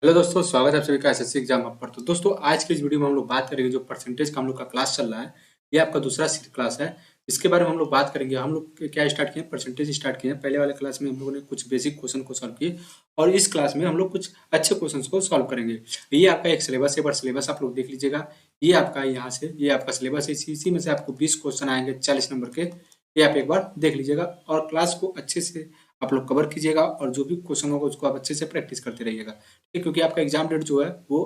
Hello दोस्तों, स्वागत है आप सभी का एसएससी एग्जाम हब पर। तो दोस्तों, आज की इस वीडियो में हम लोग बात करेंगे जो परसेंटेज का हम लोग का क्लास चल रहा है। ये आपका दूसरा क्लास है। इसके बारे में हम लोग बात करेंगे। हम लोग क्या स्टार्ट किए, परसेंटेज स्टार्ट किए हैं। पहले वाले क्लास में हम लोगों ने कुछ बेसिक क्वेश्चन को सॉल्व किए और इस क्लास में हम लोग कुछ अच्छे क्वेश्चन को सॉल्व करेंगे। ये आपका एक सिलेबस है, एक बार सिलेबस आप लोग देख लीजिएगा। ये आपका यहाँ से ये आपका सिलेबस है। इसी में से आपको 20 क्वेश्चन आएंगे 40 नंबर के। ये आप एक बार देख लीजिएगा और क्लास को अच्छे से आप लोग कवर कीजिएगा और जो भी क्वेश्चन होगा उसको आप अच्छे से प्रैक्टिस करते रहिएगा। ठीक है, क्योंकि आपका एग्जाम डेट जो है वो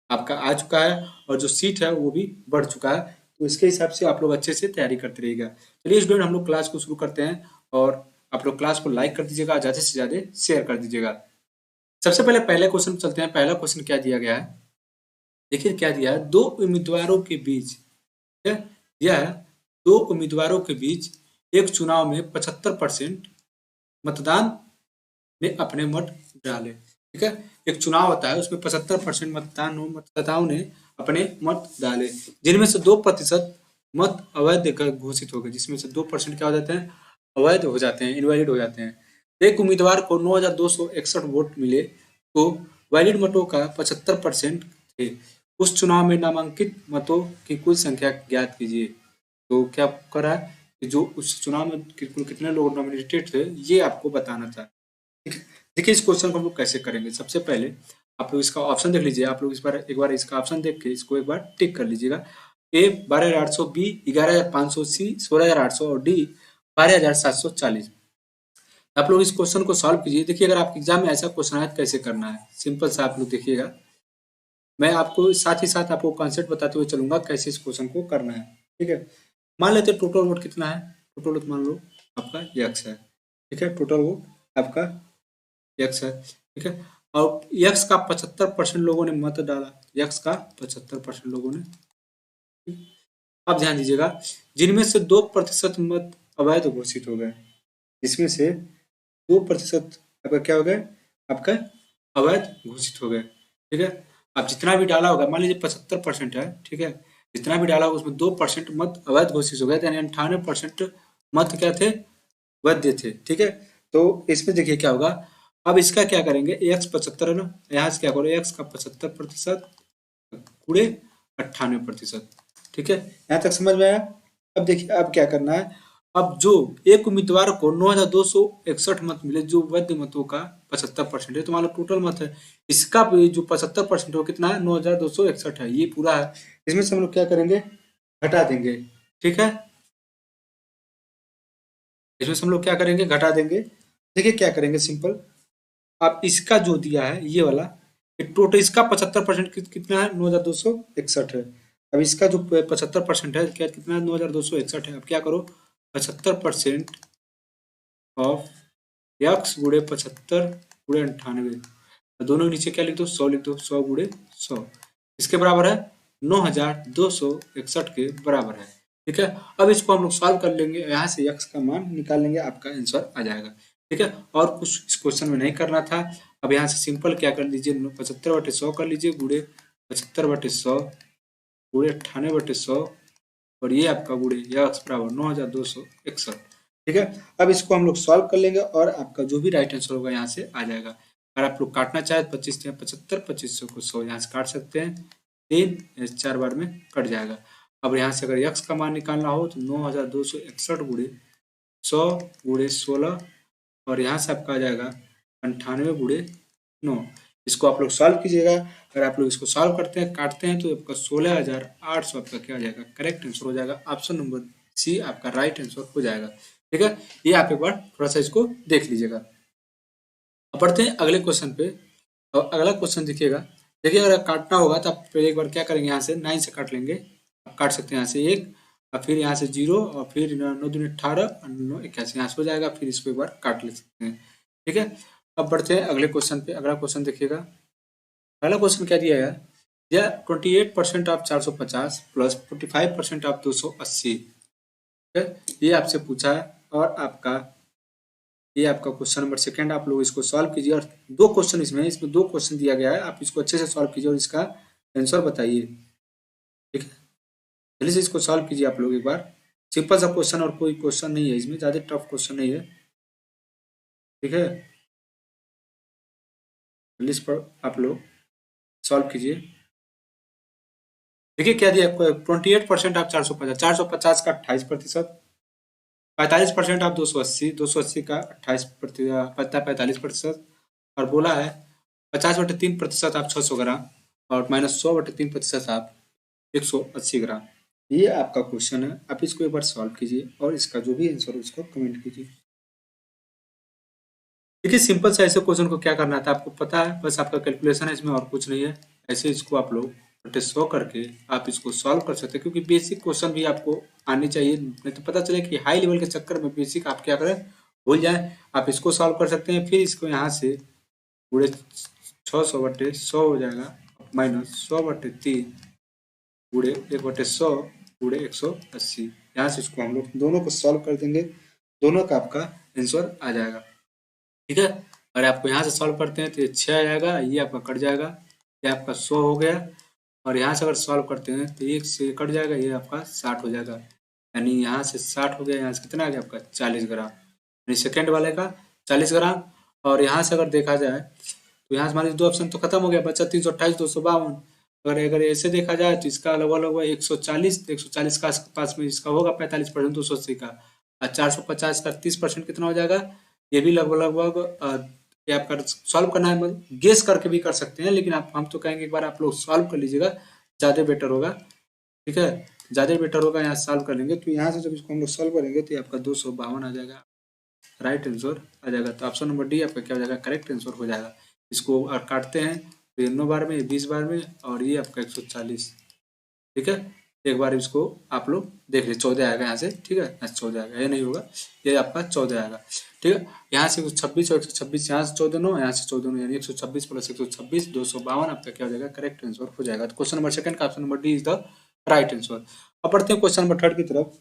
आपका आ चुका है और जो सीट है वो भी बढ़ चुका है। तो इसके हिसाब से आप लोग अच्छे से तैयारी करते रहिएगा। चलिए स्टूडेंट, हम लोग क्लास को शुरू करते हैं और आप लोग क्लास को लाइक कर दीजिएगा, ज़्यादा से ज़्यादा शेयर कर दीजिएगा। सबसे पहले पहले क्वेश्चन चलते हैं। पहला क्वेश्चन क्या दिया गया है, देखिए क्या दिया है। दो उम्मीदवारों के बीच दिया है, दो उम्मीदवारों के बीच एक चुनाव में 75% मतदान ने अपने मत डाले। ठीक है, एक चुनाव होता है उसमें 75% मतदाताओं ने अपने मत डाले, जिनमें से 2% मत अवैध घोषित हो गए। जिसमें से 2% क्या हो जाते हैं, अवैध हो जाते हैं, इनवैलिड हो जाते हैं। एक उम्मीदवार को 9,261 वोट मिले तो वैलिड मतों का 75% थे। उस चुनाव में नामांकित मतों की कुल संख्या ज्ञात कीजिए। तो क्या करा कि जो उस चुनाव में कुल कितने लोग नॉमिनेटेड थे ये आपको बताना था। ठीक है, देखिए इस क्वेश्चन को हम लोग कैसे करेंगे। सबसे पहले आप लोग इसका ऑप्शन देख लीजिए। आप लोग इस बार एक बार इसका ऑप्शन देख के इसको एक बार टिक कर लीजिएगा। ए 12,800, बी 11,500, सी 16,800 और डी 12,740। आप लोग इस क्वेश्चन को सॉल्व कीजिए। देखिए अगर आपके एग्जाम में ऐसा क्वेश्चन आए तो कैसे करना है, सिंपल सा आप लोग देखिएगा। मैं आपको साथ ही साथ आपको कॉन्सेप्ट बताते हुए चलूंगा कैसे इस क्वेश्चन को करना है। ठीक है, मान लेते हैं टोटल वोट कितना है। टोटल वोट मान लो आपका यक्स है। ठीक है, टोटल वोट आपका यक्स है। ठीक है, और यक्स का 75% लोगों ने मत डाला। यक्स का 75% लोगों ने। अब ध्यान दीजिएगा, जिनमें से 2% मत अवैध घोषित हो गए। इसमें से 2% आपका क्या हो गए, आपका अवैध घोषित हो गए। ठीक है, अब जितना भी डाला होगा, मान लीजिए 75% है। ठीक है, जितना भी डाला होगा उसमें 2% मत अवैध घोषित हो गए, यानी 98% मत क्या थे, वैध थे। ठीक है, तो इसमें देखिए क्या होगा। अब इसका क्या करेंगे, एक्स 75 है ना, यहाँ से क्या करो, एक्स का 75% गुणे 98%। ठीक है, यहाँ तक समझ में आया। अब देखिए अब क्या करना है। अब जो एक उम्मीदवार को 9,261 मत मिले, जो वैध मतों का 75% है, तो मान लो टोटल मत है इसका जो 75% हो कितना है, 9,261 है, ये पूरा है। इसमें से हम लोग क्या करेंगे, घटा देंगे। ठीक है, इसमें से हम लोग क्या करेंगे, घटा देंगे। देखिए क्या करेंगे, सिंपल। अब इसका जो दिया है ये वाला, टोटल इसका 75% कितना है, 9,261 है। अब इसका जो 75% है क्या कितना है, 9,261 है। अब क्या करो, 75% ऑफ यक्स गुड़े 75 गुड़े 98, दोनों नीचे क्या लिख दो, 100 लिख दो। 100 गुड़े 100 इसके बराबर है 9,261 के बराबर है। ठीक है, अब इसको हम लोग सॉल्व कर लेंगे, यहाँ से यक्स का मान निकाल लेंगे, आपका आंसर आ जाएगा। ठीक है, और कुछ इस क्वेश्चन में नहीं करना था। अब यहाँ से सिंपल क्या कर लीजिए, 75/100 कर लीजिए, गुड़े 75/100 गुड़े 98/100 और ये आपका गुड़े यक्स बराबर 9,261। ठीक है, अब इसको हम लोग सॉल्व कर लेंगे और आपका जो भी राइट आंसर होगा यहाँ से आ जाएगा। अगर आप लोग काटना चाहे 25 या 75, 2500 को 100 यहाँ से काट सकते हैं, 3 4 बार में कट जाएगा। अब यहाँ से अगर यक्स का मान निकालना हो तो 9,261 गुड़े 100 गुड़े 16 और यहाँ से आपका आ जाएगा 98 गुड़े 9। इसको आप लोग सॉल्व कीजिएगा। अगर आप लोग इसको सॉल्व करते हैं, काटते हैं, तो आपका 16,800 आपका क्या आ जाएगा, करेक्ट आंसर हो जाएगा। ऑप्शन नंबर सी आपका राइट आंसर हो जाएगा। ठीक है, ये आप एक बार थोड़ा सा इसको देख लीजिएगा। अब बढ़ते हैं अगले क्वेश्चन पे। और अगला क्वेश्चन देखिएगा। देखिए अगर काटना होगा तो आप पहले एक बार क्या करेंगे, यहाँ से 9 से काट लेंगे। आप काट सकते हैं यहाँ से 1 और फिर यहाँ से 0 और फिर 9 दूनी 18 और 9 81 यहाँ से हो जाएगा। फिर इसको एक बार काट ले सकते हैं। ठीक है, अब बढ़ते हैं अगले क्वेश्चन पे। अगला क्वेश्चन देखिएगा। अगला क्वेश्चन क्या दिया है, या 28% ऑफ 450 प्लस 45% ऑफ 280। ठीक है, ये आपसे पूछा है और ये आपका क्वेश्चन नंबर सेकंड। आप लोग इसको सॉल्व कीजिए और दो क्वेश्चन इसमें 2 क्वेश्चन दिया गया है, आप इसको अच्छे से सॉल्व कीजिए और इसका आंसर बताइए। ठीक है, जल्दी से इसको सॉल्व कीजिए आप लोग एक बार। सिंपल सा क्वेश्चन और कोई क्वेश्चन नहीं है इसमें, ज्यादा टफ क्वेश्चन नहीं है। ठीक है, 40 पर आप लोग सॉल्व कीजिए। देखिए क्या दिया आपको, 28% आप 450, 450 का 28%, 45% आप 280, 280 का 45%, और बोला है 50/3% आप 600 ग्राम, और -100/3% आप 180 ग्राम। ये आपका क्वेश्चन है, आप इसको एक बार सॉल्व कीजिए और इसका जो भी आंसर है उसको कमेंट कीजिए। देखिए सिंपल सा ऐसे क्वेश्चन को क्या करना था आपको पता है, बस आपका कैलकुलेशन है इसमें और कुछ नहीं है। ऐसे इसको आप लोग बटे 100 करके आप इसको सॉल्व कर सकते हैं, क्योंकि बेसिक क्वेश्चन भी आपको आनी चाहिए, नहीं तो पता चले कि हाई लेवल के चक्कर में बेसिक आप क्या करें भूल जाए। आप इसको सॉल्व कर सकते हैं, फिर इसको यहाँ से पूरे 600/100 हो जाएगा, -100/3 पूरे 1/100 पूरे 180। यहाँ से इसको हम लोग दोनों को सॉल्व कर देंगे, दोनों का आपका आंसर आ जाएगा। ठीक है, अगर आपको यहाँ से सॉल्व करते हैं तो ये 6 आ जाएगा, ये आपका कट जाएगा, ये आपका 100 हो गया, और यहाँ से अगर सॉल्व करते हैं तो 1 से कट जाएगा, ये आपका 60 हो जाएगा, यानी यहाँ से 60 हो गया, यहाँ से कितना आ गया आपका 40 ग्राम, यानी सेकेंड वाले का 40 ग्राम। और यहाँ से अगर देखा जाए तो यहाँ से हमारे दो ऑप्शन तो खत्म हो गया, बचा 328, 252। अगर ऐसे देखा जाए तो इसका लगभग लगभग 140, 140 का पास में इसका होगा 45%, 280 का, और 450 का 30% कितना हो जाएगा, ये भी लगभग लगभग ये आपका सॉल्व करना है, गेस करके भी कर सकते हैं, लेकिन आप हम तो कहेंगे एक बार आप लोग सॉल्व कर लीजिएगा, ज़्यादा बेटर होगा। ठीक है, ज़्यादा बेटर होगा, यहाँ सॉल्व कर लेंगे तो यहाँ से जब इसको हम लोग सॉल्व करेंगे तो ये आपका 252 आ जाएगा, राइट आंसर आ जाएगा। तो ऑप्शन नंबर डी आपका क्या हो जाएगा, करेक्ट आंसर हो जाएगा। इसको और काटते हैं तो ये 9 बार में, 20 बार में, और ये आपका 140। ठीक है, एक बार इसको आप लोग देख लीजिए, 14 आएगा यहाँ से। ठीक है, यहाँ से 14 आएगा, ये नहीं होगा, ये आपका 14 आएगा। ठीक है, यहाँ से 126 और 126, यहाँ से 14 9, यहाँ से 14 9, यानी 126 + 126 252 आपका क्या हो जाएगा, करेक्ट आंसर हो जाएगा। तो क्वेश्चन नंबर सेकंड का option number D is the right answer. अब बढ़ते हैं क्वेश्चन नंबर थर्ड की तरफ।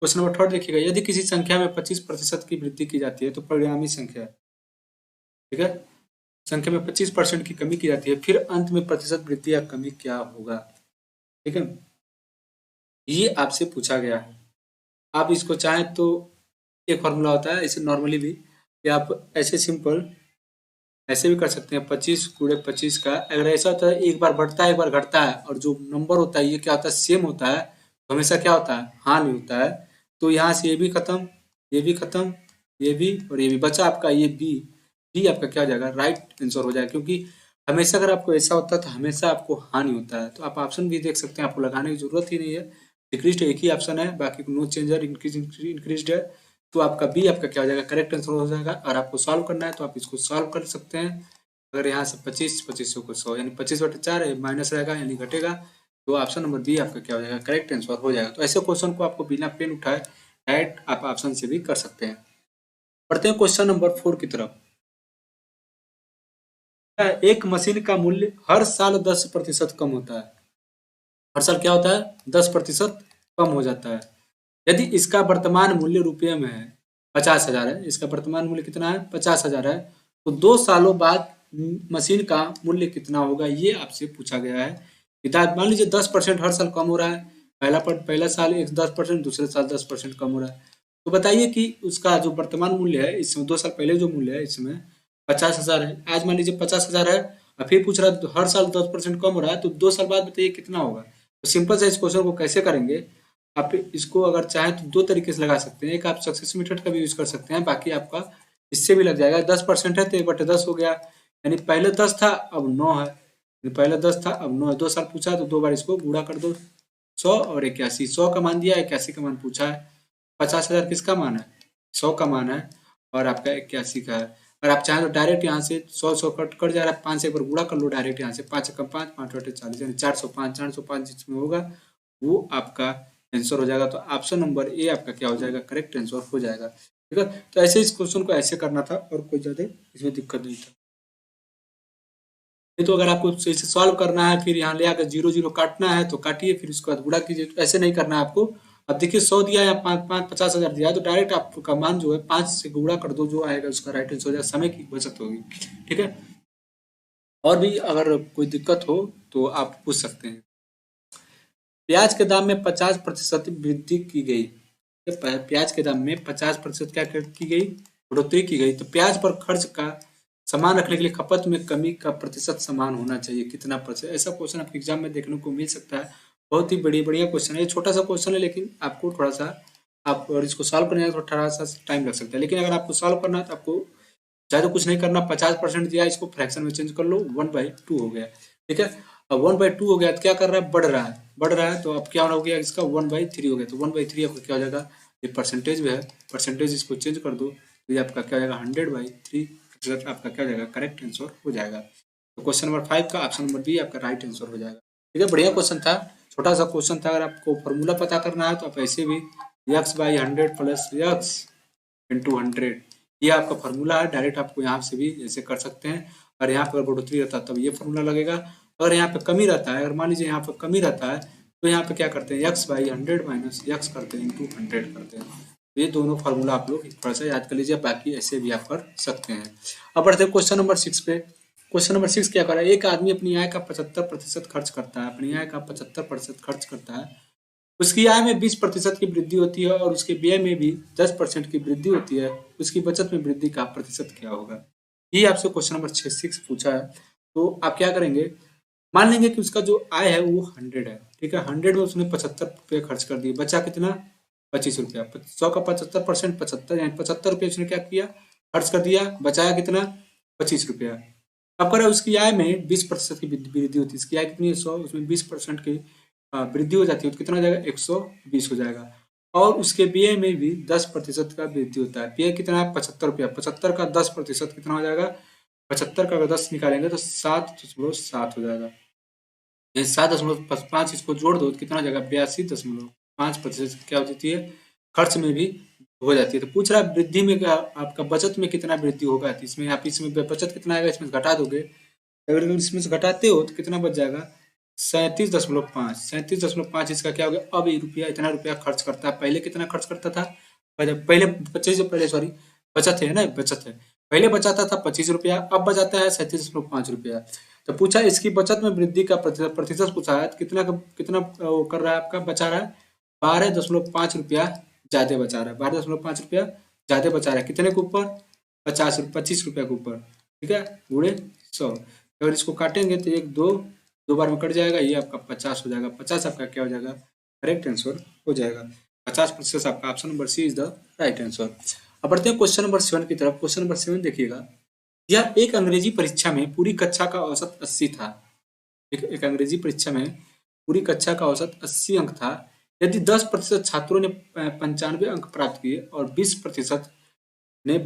क्वेश्चन नंबर थर्ड देखिएगा, यदि किसी संख्या में 25% की वृद्धि की जाती है तो परिणामी संख्या, ठीक है, संख्या में 25% की कमी की जाती है, फिर अंत में प्रतिशत वृद्धि या कमी क्या होगा। ठीक है, ये आपसे पूछा गया है। आप इसको चाहें तो एक फॉर्मूला होता है ऐसे नॉर्मली भी, या आप ऐसे सिंपल ऐसे भी कर सकते हैं, 25 का अगर ऐसा होता है एक बार बढ़ता है एक बार घटता है, और जो नंबर होता है ये क्या होता है सेम होता है, तो हमेशा क्या होता है हानि होता है। तो यहाँ से ये भी खत्म, ये भी खत्म, ये भी, और ये भी बचा आपका ये बी। बी आपका क्या हो जाएगा, राइट आंसर हो जाएगा, क्योंकि हमेशा अगर आपको ऐसा होता है तो हमेशा आपको हानि होता है। तो आप ऑप्शन भी देख सकते हैं, आपको लगाने की जरूरत ही नहीं है, डिक्रीज एक ही ऑप्शन है, बाकी नो चेंजर, इंक्रीज है। तो आपका बी आपका क्या हो जाएगा, करेक्ट आंसर हो जाएगा। और आपको सॉल्व करना है तो आप इसको सॉल्व कर सकते हैं। अगर यहाँ से 25 25 को 100, यानी 25/4 माइनस रहेगा यानी घटेगा, तो ऑप्शन नंबर डी आपका क्या हो जाएगा, करेक्ट आंसर हो जाएगा। तो ऐसे क्वेश्चन को आपको बिना पेन उठाए डायरेक्ट आप ऑप्शन से भी कर सकते हैं। पढ़ते हैं क्वेश्चन नंबर 4 की तरफ। एक मशीन का मूल्य हर साल 10% कम होता है। हर साल क्या होता है, 10% कम हो जाता है। यदि इसका वर्तमान मूल्य रुपये में है 50,000 है, इसका वर्तमान मूल्य कितना है 50,000 है, तो 2 सालों बाद मशीन का मूल्य कितना होगा, ये आपसे पूछा गया है। किताब मान लीजिए 10% हर साल कम हो रहा है, पहला साल 10%, दूसरे साल 10% कम हो रहा है, तो बताइए कि उसका जो वर्तमान मूल्य है इसमें 2 साल पहले जो मूल्य है इसमें 50,000 है, आज मान लीजिए 50,000 है, और फिर पूछ रहा है तो हर साल 10% कम हो रहा है, तो 2 साल बाद बताइए कितना होगा। तो सिंपल सा इस क्वेश्चन को कैसे करेंगे, आप इसको अगर चाहें तो 2 तरीके से लगा सकते हैं। एक आप सक्सेस मेथड का भी यूज कर सकते हैं, बाकी आपका इससे भी लग जाएगा। 10% है तो 1/10 हो गया, यानी पहले 10 था अब 9 है, पहले 10 था अब 9 है। 2 साल पूछा तो 2 बार इसको गुणा कर दो, 100 और 81, 100 का मान दिया, 81 का मान पूछा है। 50,000 किसका मान है, 100 का मान है, और आपका 81 का है। और आप चाहें तो डायरेक्ट यहाँ से 100 कट जा रहा है, 5 से एक बार गुणा कर लो डायरेक्ट यहाँ से, 5 कम 5 5 40, यानी 405 जिसमें होगा वो आपका आंसर हो जाएगा। तो ऑप्शन नंबर ए आपका क्या हो जाएगा, करेक्ट आंसर हो जाएगा। ठीक है, तो ऐसे इस क्वेश्चन को ऐसे करना था और कोई ज्यादा इसमें दिक्कत नहीं था। नहीं तो अगर आपको इसे सॉल्व करना है फिर यहाँ ले आकर 0 0 काटना है तो काटिए, फिर उसके बाद गुणा कीजिए, तो ऐसे नहीं करना है आपको। अब देखिए 100 दिया या 50,000 दिया है, तो डायरेक्ट आपका मान जो है 5 से गुणा कर दो, जो आएगा उसका राइट आंसर हो जाएगा, समय की बचत होगी। ठीक है, और भी अगर कोई दिक्कत हो तो आप पूछ सकते हैं। प्याज के दाम में 50% वृद्धि की गई, प्याज के दाम में 50% क्या की गई, बढ़ोतरी की गई, तो प्याज पर खर्च का सामान रखने के लिए खपत में कमी का प्रतिशत समान होना चाहिए, कितना प्रतिशत। ऐसा क्वेश्चन आपके एग्जाम में देखने को मिल सकता है। बहुत ही बढ़िया क्वेश्चन है। ये छोटा सा क्वेश्चन है, लेकिन आपको थोड़ा सा आप और इसको सॉल्व करने में थोड़ा सा टाइम लग सकता है। लेकिन अगर आपको सॉल्व करना है तो आपको ज़्यादा कुछ नहीं करना। 50% दिया, इसको फ्रैक्शन में चेंज कर लो, 1/2 हो गया। ठीक है, अब 1/2 हो गया तो क्या कर रहा है, बढ़ रहा है तो अब क्या हो गया, इसका 1/3 हो गया। तो 1/3 आपका क्या हो जाएगा, ये परसेंटेज में है, परसेंटेज इसको चेंज कर दो तो ये आपका क्या हो जाएगा, 100/3 आपका क्या हो जाएगा, करेक्ट आंसर हो जाएगा। तो क्वेश्चन नंबर 5 का ऑप्शन नंबर बी आपका राइट आंसर हो जाएगा। ठीक है, बढ़िया क्वेश्चन था, छोटा सा क्वेश्चन था। अगर आपको फॉर्मूला पता करना है तो आप ऐसे भी x/100 प्लस x इंटू 100, ये आपका फॉर्मूला है। डायरेक्ट आपको यहाँ से भी ऐसे कर सकते हैं। और यहाँ पर बढ़ोतरी रहता है तब ये फॉर्मूला लगेगा। अगर यहाँ पे कमी रहता है, अगर मान लीजिए यहाँ पे कमी रहता है तो यहाँ पे क्या करते हैं, x/100 माइनस x करते हैं इंटू 100 करते हैं। ये दोनों फार्मूला आप लोग थोड़ा सा याद कर लीजिए, बाकी ऐसे भी आप कर सकते हैं। अब बढ़ते हैं क्वेश्चन नंबर 6 पे। क्वेश्चन नंबर 6 क्या कर रहा है, एक आदमी अपनी आय का 75% खर्च करता है, अपनी आय का 75% खर्च करता है। उसकी आय में 20% की वृद्धि होती है और उसके व्यय में भी 10% की वृद्धि होती है। उसकी बचत में वृद्धि का प्रतिशत क्या होगा। ये आपसे क्वेश्चन नंबर 6 पूछा है। तो आप क्या करेंगे, मान लेंगे कि उसका जो आय है वो 100 है। ठीक है, 100 में उसने 75 रुपये खर्च कर दिए, बचा कितना, 25 रुपया। 100 का 75% 75, यानी 75 रुपये उसने क्या किया, खर्च कर दिया, बचाया कितना, 25 रुपया। अब करें उसकी आय में 20% की वृद्धि होती है। इसकी आय कितनी है, 100, उसमें 20% की वृद्धि हो जाती है तो कितना हो जाएगा, 120 हो जाएगा। और उसके व्यय में भी 10% का वृद्धि होता है। व्यय कितना है, 75 रुपया। 75 का 10% कितना हो जाएगा, 75 का अगर 10 निकालेंगे तो 7.7 हो जाएगा। 7.5 इसको जोड़ दो तो कितना हो जाएगा, 82.5% क्या हो जाती है, खर्च में भी हो जाती है। तो पूछ रहा है वृद्धि में आपका बचत में कितना वृद्धि होगा। तो इसमें आप इसमें बचत कितना आएगा, इसमें घटा दोगे। अगर इसमें से घटाते हो तो कितना बच जाएगा, 37.5। 37.5 इसका क्या हो गया, अब ये रुपया, इतना रुपया खर्च करता है। पहले कितना खर्च करता था, पहले 25, पहले सॉरी बचत है ना, बचत है। पहले बचाता था 25 रुपया, अब बचाता है 37.5 रुपया। तो पूछा इसकी बचत में वृद्धि का प्रतिशत पूछा है, कितना कितना वो कर रहा है, आपका बचा रहा है 12.5 रुपया ज्यादा बचा रहा है। 12.5 रुपया ज्यादा बचा रहा है, कितने के ऊपर, 25 रुपया के ऊपर। ठीक है, गुणे 100। अगर इसको काटेंगे तो एक दो बार में कट जाएगा, ये आपका 50 हो जाएगा। 50 आपका क्या हो जाएगा, करेक्ट आंसर हो जाएगा। 50% आपका option number C is the right answer. अब बढ़ते हैं क्वेश्चन नंबर 7 की तरफ। क्वेश्चन नंबर 7 देखिएगा, यह एक अंग्रेजी परीक्षा में पूरी कक्षा का औसत 80 था। एक अंग्रेजी परीक्षा में पूरी कक्षा का औसत 80 अंक था। यदि 10% छात्रों ने 95 अंक प्राप्त किए और 20% ने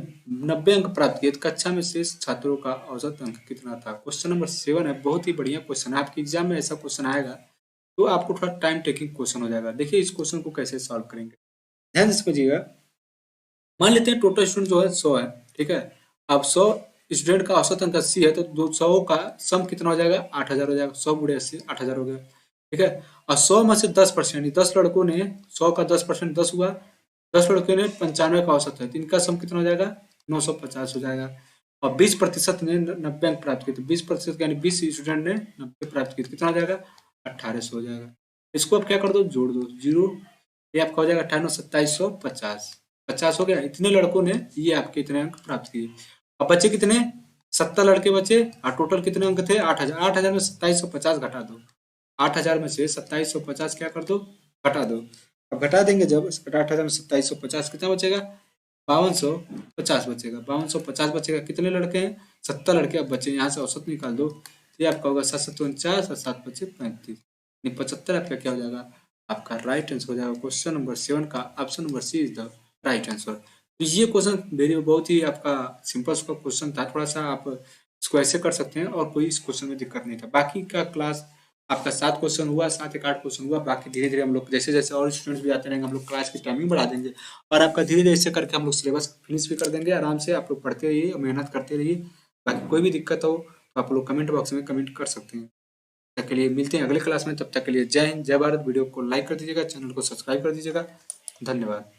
90 अंक प्राप्त किए तो कक्षा में शेष छात्रों का औसत अंक कितना था। क्वेश्चन नंबर 7 है, बहुत ही बढ़िया क्वेश्चन है। आपके एग्जाम में ऐसा क्वेश्चन आएगा तो आपको थोड़ा टाइम टेकिंग क्वेश्चन हो जाएगा। देखिए इस क्वेश्चन को कैसे सॉल्व करेंगे, ध्यान से समझिएगा। मान लेते हैं टोटल स्टूडेंट जो है 100 है। ठीक है, अब 100 स्टूडेंट का औसत अंक 80 है तो 200 का सम कितना हो जाएगा, 8000 हो जाएगा। 100 गुणे 80, 8000 हो गया। ठीक है, और 100 में से 10%, 10 लड़कों ने 100 का 10% 10 हुआ, 10 लड़कों ने 95 का औसत है तो इनका सम कितना हो जाएगा, 950 हो जाएगा। और 20% ने 90 अंक प्राप्त किए तो 20% यानी 20 स्टूडेंट ने 90 प्राप्त किए तो कितना हो जाएगा, 1800 हो जाएगा। इसको आप क्या कर दो, जोड़ दो, जीरो, ये आपका हो जाएगा 98, 2750, 50 हो गया। इतने लड़कों ने ये आपके इतने अंक प्राप्त किए। अब बचे कितने, 70 लड़के बचे और टोटल कितने अंक थे, 8000। 8000 में 2750 घटा दो, 8000 में से 2750 क्या कर दो, घटा दो। अब घटा देंगे जब 8000 में 2750 कितना बचेगा, 5250 बचेगा। 5250 बचेगा, कितने लड़के हैं, 70 लड़के अब बचे। यहाँ से औसत निकाल दो तो ये आपका होगा 749 और 7 बचे 35, 75 आपका क्या हो जाएगा, आपका राइट आंसर हो जाएगा। क्वेश्चन नंबर 7 का option number C is the right answer. तो ये क्वेश्चन वेरी बहुत ही आपका सिंपल सा क्वेश्चन था। थोड़ा सा आप इसको ऐसे कर सकते हैं और कोई इस क्वेश्चन में दिक्कत नहीं था। बाकी का क्लास आपका 7 क्वेश्चन हुआ, 7 एक 8 क्वेश्चन हुआ। बाकी धीरे धीरे हम लोग जैसे जैसे और स्टूडेंट्स भी आते रहेंगे हम लोग क्लास की टाइमिंग बढ़ा देंगे और आपका धीरे धीरे ऐसे करके हम लोग सिलेबस फिनिश भी कर देंगे। आराम से आप लोग पढ़ते रहिए और मेहनत करते रहिए। बाकी कोई भी दिक्कत हो तो आप लोग कमेंट बॉक्स में कमेंट कर सकते हैं। तब तक के लिए मिलते हैं अगले क्लास में। तब तक के लिए जय हिंद, जय भारत। वीडियो को लाइक कर दीजिएगा, चैनल को सब्सक्राइब कर दीजिएगा। धन्यवाद।